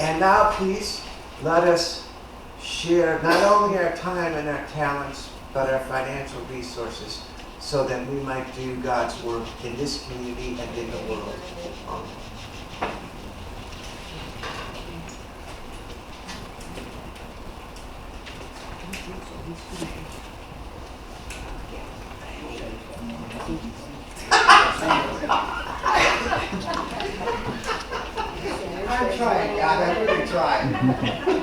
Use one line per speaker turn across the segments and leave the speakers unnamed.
And now, please, let us share not only our time and our talents, but our financial resources so that we might do God's work in this community and in the world. Amen.
I'm trying, God. I'm really trying.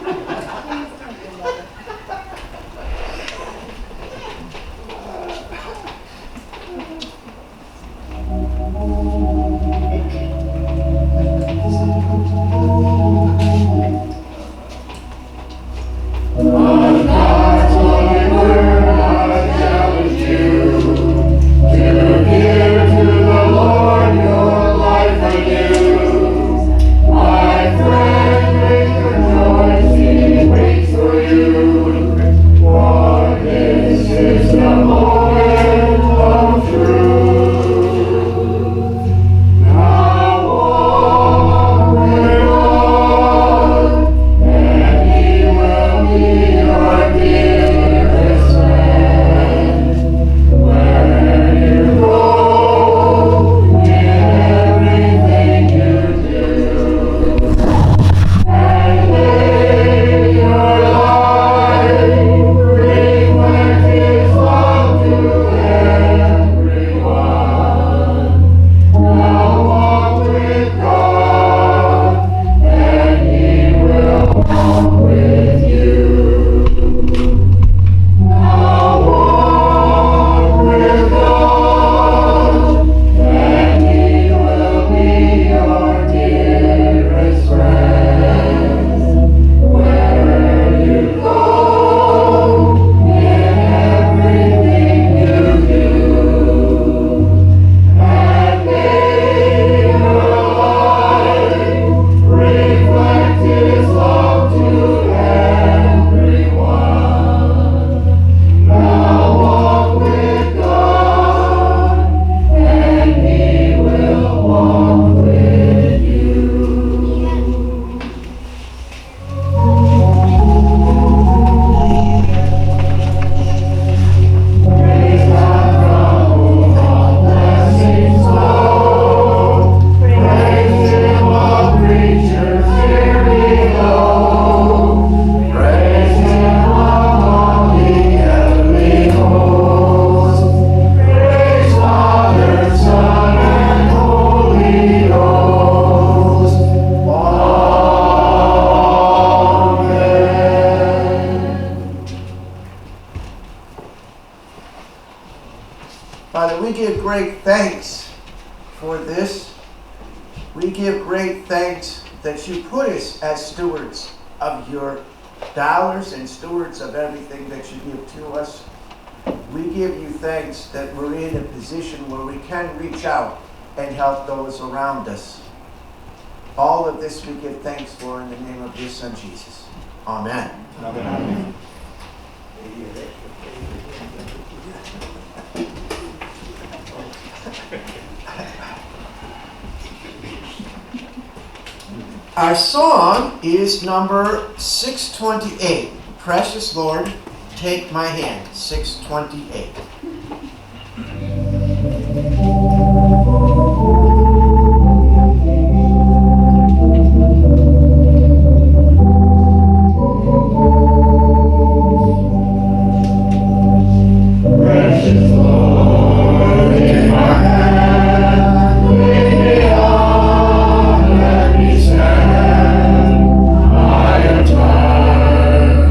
Father, we give great thanks for this. We give great thanks that you put us as stewards of your dollars and stewards of everything that you give to us. We give you thanks that we're in a position where we can reach out and help those around us. All of this we give thanks for in the name of your Son, Jesus. Amen.
Amen.
Our song is number 628. Precious Lord, Take My Hand. 628.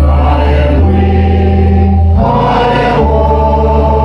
I am weak, I am worn.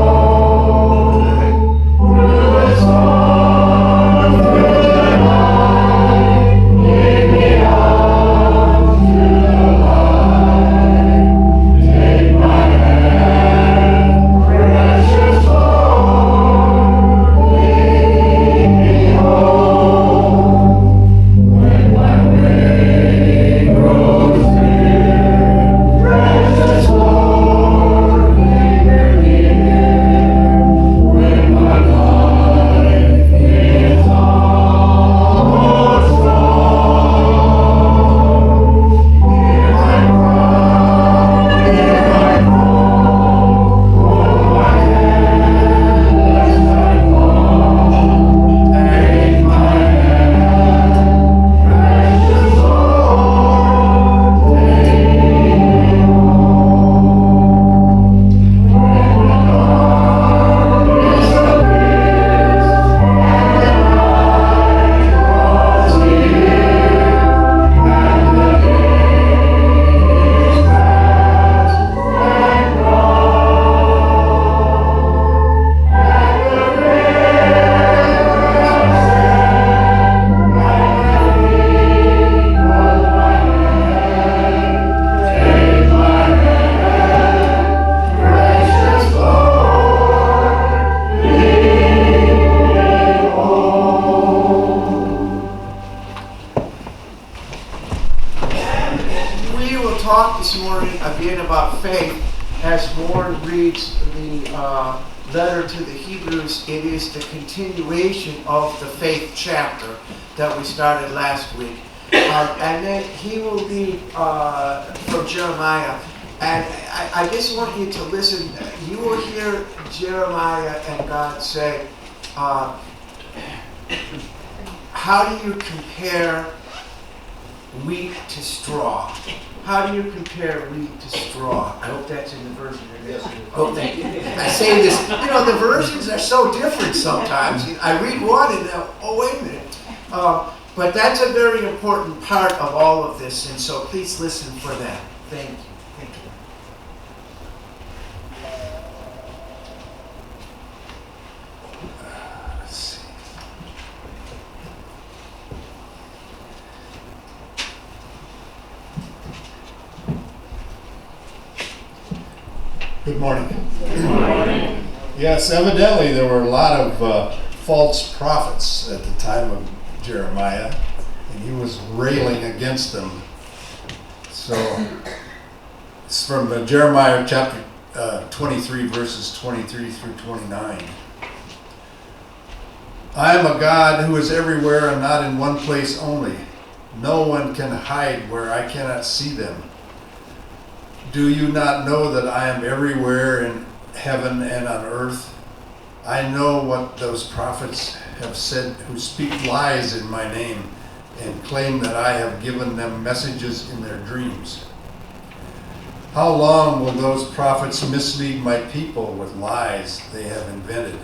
reads the letter to the Hebrews, it is the continuation of the faith chapter that we started last week. And then he will be from Jeremiah. And I just want you to listen. You will hear Jeremiah and God say, how do you compare wheat to straw? How do you compare wheat to straw? I hope that's in the version it is. Oh, thank you. I say this, the versions are so different sometimes. I read one and oh, wait a minute. But that's a very important part of all of this, and so please listen for that. Thank you. Thank you. Let's see.
Good morning. Yes, evidently there were a lot of false prophets at the time of Jeremiah, and he was railing against them. So it's from Jeremiah chapter 23, verses 23 through 29. I am a God who is everywhere and not in one place only. No one can hide where I cannot see them. Do you not know that I am everywhere in heaven and on earth? I know what those prophets have said who speak lies in my name and claim that I have given them messages in their dreams. How long will those prophets mislead my people with lies they have invented?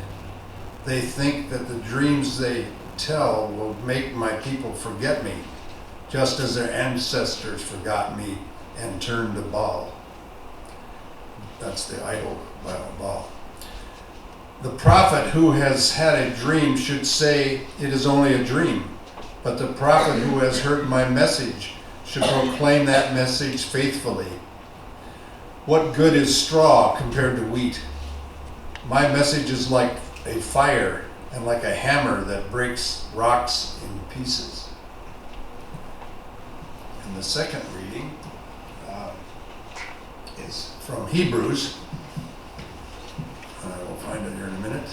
They think that the dreams they tell will make my people forget me, just as their ancestors forgot me and turned to Baal. That's the idol, Baal. The prophet who has had a dream should say it is only a dream, but the prophet who has heard my message should proclaim that message faithfully. What good is straw compared to wheat? My message is like a fire and like a hammer that breaks rocks in pieces. And the second reading is from Hebrews. I will find it here in a minute.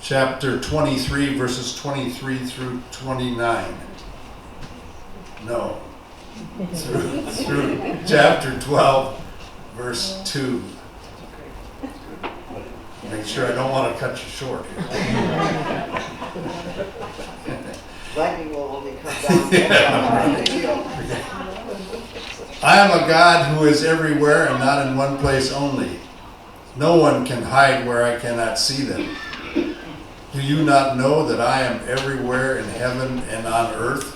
Chapter 23, verses 23 through 29. No. Through chapter 12, verse 2. Make sure I don't want to cut you short here.
Lightning will only come down.
I am a God who is everywhere and not in one place only. No one can hide where I cannot see them. Do you not know that I am everywhere in heaven and on earth?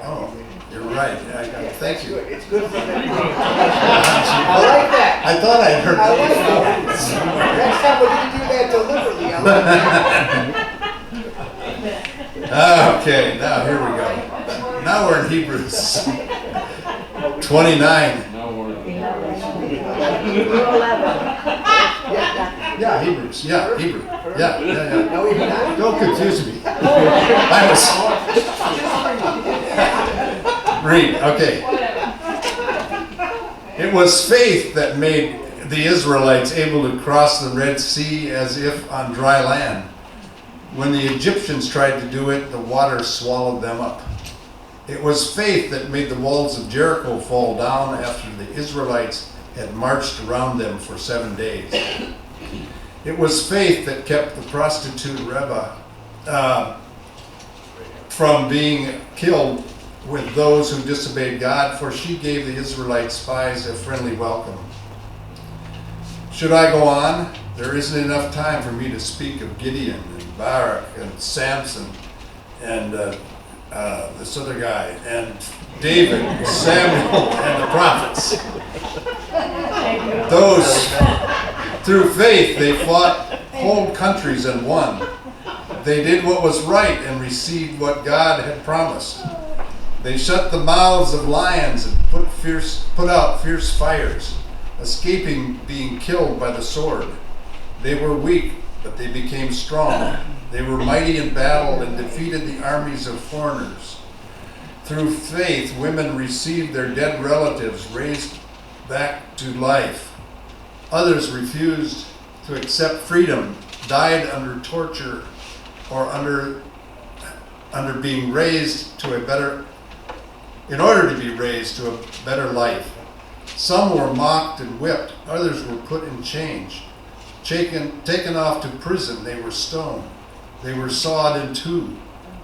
Oh, you're right. Thank you.
It's good for them. I like that.
I thought I heard
I like
that.
that. Next time when you do that deliberately, I like that.
Okay, now here we go. Now we're in Hebrews 29. Yeah, Hebrews. Yeah, Hebrew. Yeah.
No, you're not.
Don't confuse me. I was. Read. Okay. It was faith that made the Israelites able to cross the Red Sea as if on dry land. When the Egyptians tried to do it, the water swallowed them up. It was faith that made the walls of Jericho fall down after the Israelites had marched around them for 7 days. It was faith that kept the prostitute Reba from being killed with those who disobeyed God, for she gave the Israelite spies a friendly welcome. Should I go on? There isn't enough time for me to speak of Gideon and Barak and Samson and this other guy and David, and Samuel, and the prophets. Those, through faith, they fought whole countries and won. They did what was right and received what God had promised. They shut the mouths of lions and put out fierce fires, escaping being killed by the sword. They were weak, but they became strong. They were mighty in battle and defeated the armies of foreigners. Through faith, women received their dead relatives raised back to life. Others refused to accept freedom, died under torture, or under being raised to a better, in order to be raised to a better life. Some were mocked and whipped. Others were put in chains. Taken off to prison, they were stoned. They were sawed in two.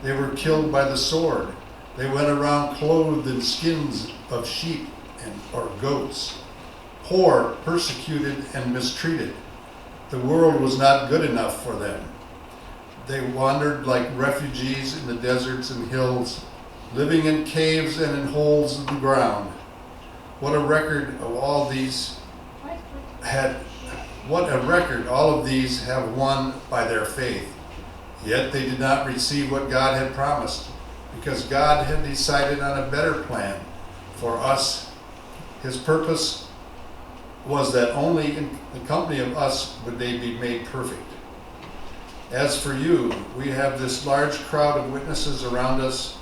They were killed by the sword. They went around clothed in skins of sheep or goats, poor, persecuted, and mistreated. The world was not good enough for them. They wandered like refugees in the deserts and hills, living in caves and in holes in the ground. What a record all of these have won by their faith. Yet they did not receive what God had promised, because God had decided on a better plan for us. His purpose was that only in the company of us would they be made perfect. As for you, we have this large crowd of witnesses around us.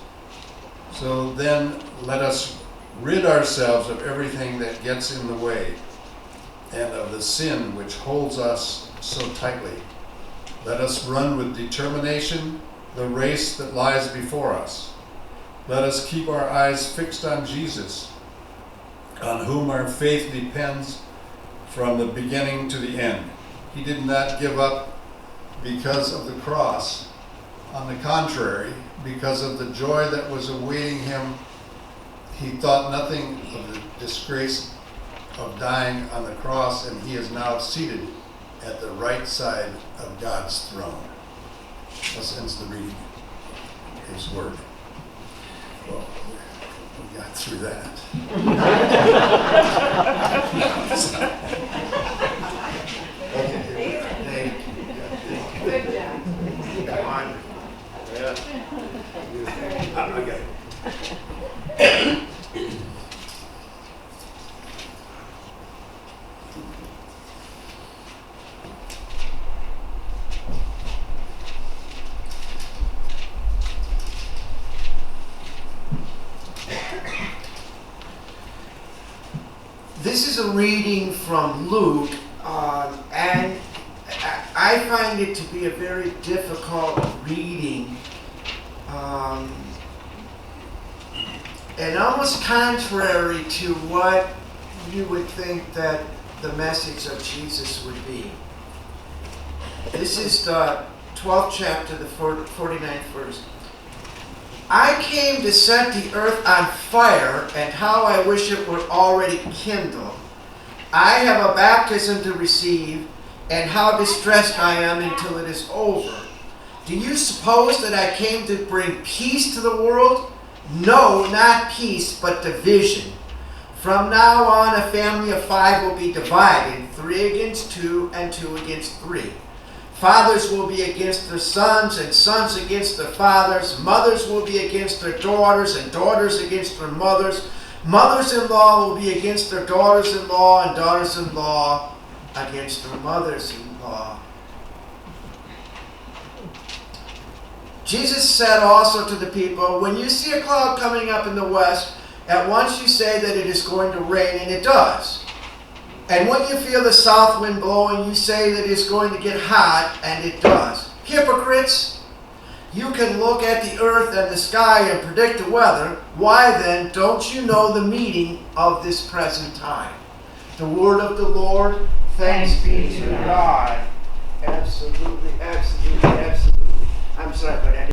So then let us rid ourselves of everything that gets in the way and of the sin which holds us so tightly. Let us run with determination the race that lies before us. Let us keep our eyes fixed on Jesus, on whom our faith depends from the beginning to the end. He did not give up because of the cross. On the contrary, because of the joy that was awaiting him, he thought nothing of the disgrace of dying on the cross, and he is now seated at the right side of God's throne. Thus ends the reading of his word. Well, we got through that. Okay. Thank you.
Good job.
Come on. I got it. This is a reading from Luke, and I find it to be a very difficult reading, and almost contrary to what you would think that the message of Jesus would be. This is the 12th chapter, the 49th verse. I came to set the earth on fire, and how I wish it were already kindled. I have a baptism to receive, and how distressed I am until it is over. Do you suppose that I came to bring peace to the world? No, not peace, but division. From now on, a family of 5 will be divided, 3 against 2, and 2 against 3. Fathers will be against their sons, and sons against their fathers. Mothers will be against their daughters, and daughters against their mothers. Mothers-in-law will be against their daughters-in-law, and daughters-in-law against their mothers-in-law. Jesus said also to the people, when you see a cloud coming up in the west, at once you say that it is going to rain, and it does. And when you feel the south wind blowing, you say that it's going to get hot, and it does. Hypocrites, you can look at the earth and the sky and predict the weather. Why then don't you know the meaning of this present time? The word of the Lord, thanks be to God. Absolutely, absolutely, absolutely. I'm sorry, but I